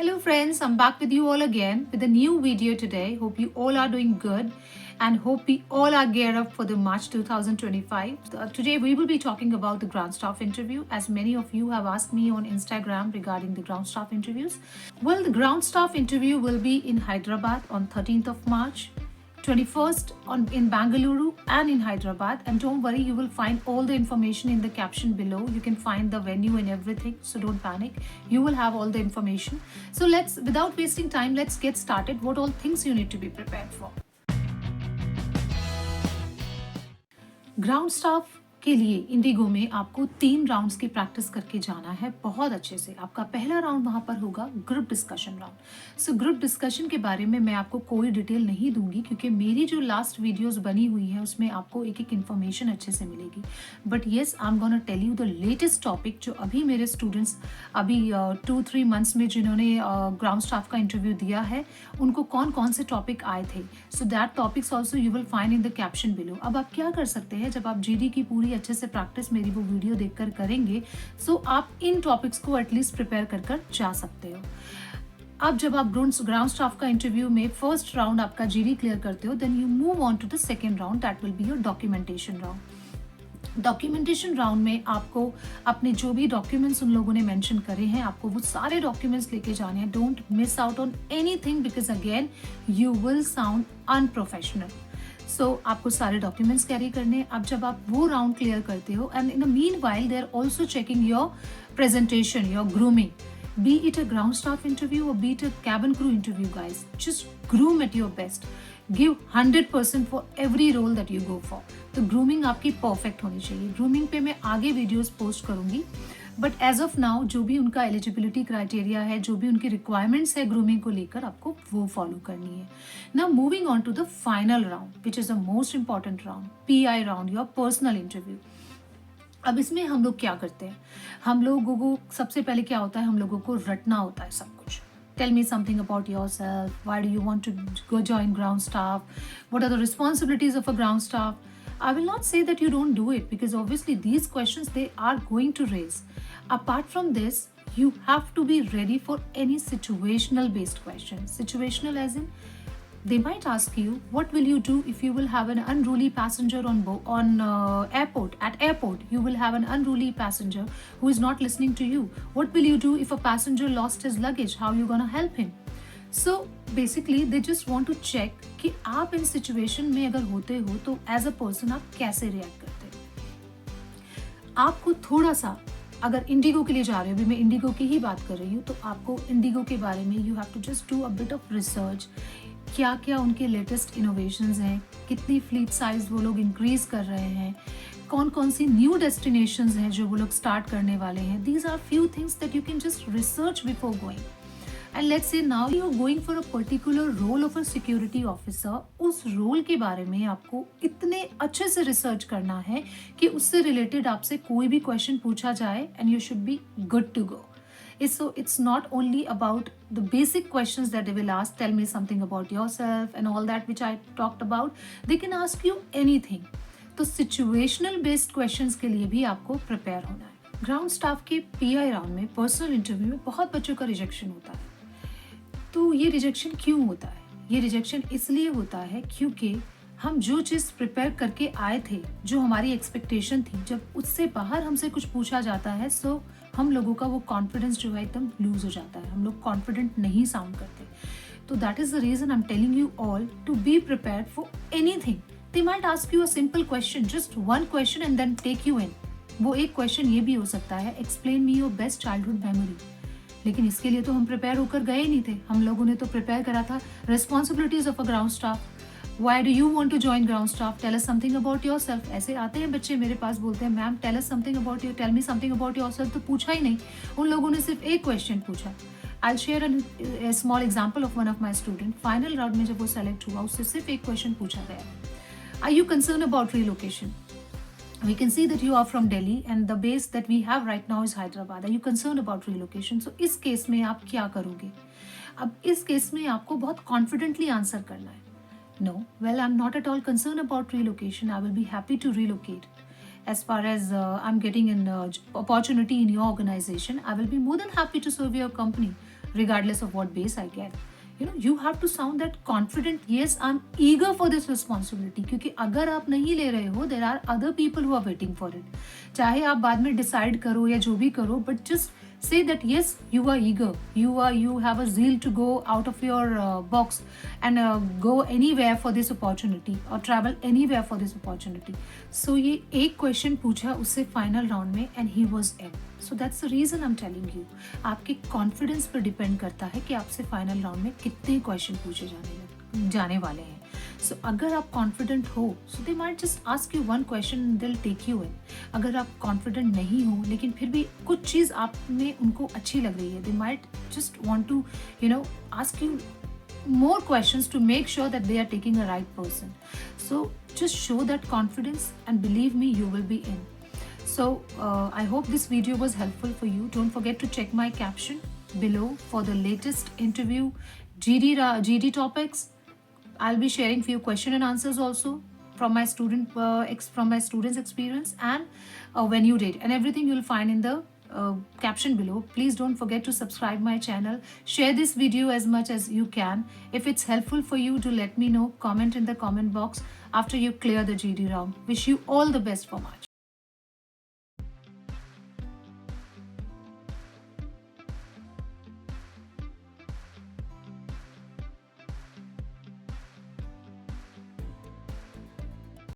Hello friends, I'm back with you all again with a new video today. Hope you all are doing good and hope we all are geared up for the March 2025. Today we will be talking about the ground staff interview, as many of you have asked me on Instagram regarding the ground staff interviews. Well, the ground staff interview will be in Hyderabad on 13th of March. 21st in Bangalore and in Hyderabad. And don't worry, you will find all the information in the caption below. You can find the venue and everything, so don't panic. You will have all the information. So without wasting time, let's get started. What all things you need to be prepared for. Ground staff के लिए Indigo में आपको 3 rounds की practice करके जाना है बहुत अच्छे से। आपका पहला राउंड वहाँ पर होगा group discussion round. So group discussion के बारे में मैं आपको कोई डिटेल नहीं दूंगी क्योंकि मेरी जो लास्ट वीडियोस बनी हुई है उसमें आपको एक एक इन्फॉर्मेशन अच्छे से मिलेगी। But yes, I am gonna tell you the latest topic जो अभी मेरे स्टूडेंट्स अभी 2-3 मंथ्स में जिन्होंने ग्राउंड स्टाफ का इंटरव्यू दिया है उनको कौन कौन से टॉपिक आए थे। So that topics also you will find in the caption below. अब आप क्या कर सकते हैं, जब आप जीडी की पूरी अच्छे से प्रैक्टिस मेरी वो वीडियो देखकर करेंगे, सो आप इन टॉपिक्स को एटलीस्ट प्रिपेयर कर जा सकते हो। अब जब आप ग्राउंड स्टाफ का इंटरव्यू में फर्स्ट राउंड आपका जीडी क्लियर करते हो, then you move on to the second round, that will be your documentation round. Documentation round में आपको अपने जो भी डॉक्यूमेंट्स उन लोगों ने मेंशन करे हैं, आपको वो सारे डॉक्यूमेंट्स लेके जाने हैं। Don't miss out on anything because again you will sound unprofessional. So आपको सारे डॉक्यूमेंट्स कैरी करने हैं। अब जब आप वो राउंड क्लियर करते हो, and in the meanwhile they are also checking your presentation, your grooming, be it a ground staff interview or be it a cabin crew interview, guys, just groom at your best. Give 100% for every role that you go for. तो grooming आपकी perfect होनी चाहिए। Grooming पे मैं आगे videos post करूंगी, but as of now जो भी उनका एलिजिबिलिटी क्राइटेरिया है, जो भी उनकी रिक्वायरमेंट्स है ग्रूमिंग को लेकर, आपको वो फॉलो करनी है। Now moving on to the final round which is the most important round, PI round, your personal interview. अब इसमें हम लोग क्या करते हैं, हम लोगों को सबसे पहले क्या होता है, हम लोगों को रटना होता है सब कुछ। Tell me something about yourself. Why do you want to go join ground staff? What are the responsibilities of a ground staff? I will not say that you don't do it because obviously these questions they are going to raise. Apart from this, you have to be ready for any situational based questions. Situational as in, they might ask you, what will you do if you will have an unruly passenger on airport? At airport, you will have an unruly passenger who is not listening to you. What will you do if a passenger lost his luggage? How are you gonna help him? So basically, they just want to check कि आप इन situation में अगर होते हो तो as a person आप कैसे react करते हो। आपको थोड़ा सा, अगर इंडिगो के लिए जा रहे हो, अभी मैं इंडिगो की ही बात कर रही हूँ, तो आपको इंडिगो के बारे में you have to just do a bit of research. क्या क्या उनके लेटेस्ट इनोवेशंस हैं, कितनी फ्लीट साइज वो लोग इंक्रीज कर रहे हैं, कौन कौन सी न्यू डेस्टिनेशंस हैं जो वो लोग स्टार्ट करने वाले हैं। These are few things that you can just research before going. And let's say now you are going for a particular role of a security officer. उस रोल के बारे में आपको इतने अच्छे से रिसर्च करना है कि उससे रिलेटेड आपसे कोई भी क्वेश्चन पूछा जाए and you should be good to go. So it's not only about the basic questions that they will ask, tell me something about yourself and all that which I talked about. They can ask you anything. तो situational based questions के लिए भी आपको prepare होना है। Ground staff के PI round में, personal interview में बहुत बच्चों का रिजेक्शन होता है। तो ये रिजेक्शन क्यों होता है? ये रिजेक्शन इसलिए होता है क्योंकि हम जो चीज़ प्रिपेयर करके आए थे, जो हमारी एक्सपेक्टेशन थी, जब उससे बाहर हमसे कुछ पूछा जाता है, सो हम लोगों का वो कॉन्फिडेंस जो है एकदम लूज हो जाता है। हम लोग कॉन्फिडेंट नहीं साउंड करते। तो that is the reason I am telling you all to be prepared for anything. They might ask you a simple question, just one question and then take you in. वो एक question ये भी हो सकता है, explain me your best childhood memory. लेकिन इसके लिए तो हम प्रिपेयर होकर गए नहीं थे। हम लोगों ने तो प्रिपेयर करा था responsibilities of a ground staff. Why do you want to join ground staff? Tell us something about yourself. ऐसे आते हैं बच्चे मेरे पास, बोलते हैं ma'am tell us something about you, tell me something about yourself। तो पूछा ही नहीं, उन लोगों ने सिर्फ एक क्वेश्चन पूछा। I'll share a small example of one of my student. Final round में जब वो सेलेक्ट हुआ, उससे सिर्फ एक क्वेश्चन पूछा गया, Are you concerned about relocation? We can see that you are from Delhi and the base that we have right now is Hyderabad. Are you concerned about relocation? So इस case में आप क्या करोगे? अब इस case में आपको बहुत कॉन्फिडेंटली आंसर करना है। No, well, I'm not at all concerned about relocation. I will be happy to relocate. As far as I'm getting an opportunity in your organization, I will be more than happy to serve your company. regardless of what base I get. You have to sound that confident, yes, I'm eager for this responsibility, क्योंकि अगर आप नहीं ले रहे हो, there are other people who are waiting for it. चाहे आप बाद में decide करो या जो भी करो, but just say that yes, you are eager, you have a zeal to go out of your box and go anywhere for this opportunity or travel anywhere for this opportunity. So ये एक question पूछा उससे final round में and he was in. So that's the reason I'm telling you. आपके confidence पर depend करता है कि आपसे final round में कितने question पूछे जाने वाले हैं. So अगर आप confident हो, so they might just ask you one question and they'll take you in. अगर आप confident नहीं हो लेकिन फिर भी कुछ चीज़ आप में उनको अच्छी लग रही है, they might just want to ask you more questions to make sure that they are taking a right person. So just show that confidence and believe me, you will be in. So I hope this video was helpful for you. Don't forget to check my caption below for the latest interview GD topics. I'll be sharing few question and answers also from my students experience and when you did, and everything you'll find in the caption below. Please don't forget to subscribe my channel, share this video as much as you can. If it's helpful for you, to let me know, comment in the comment box after you clear the GD round. Wish you all the best for March.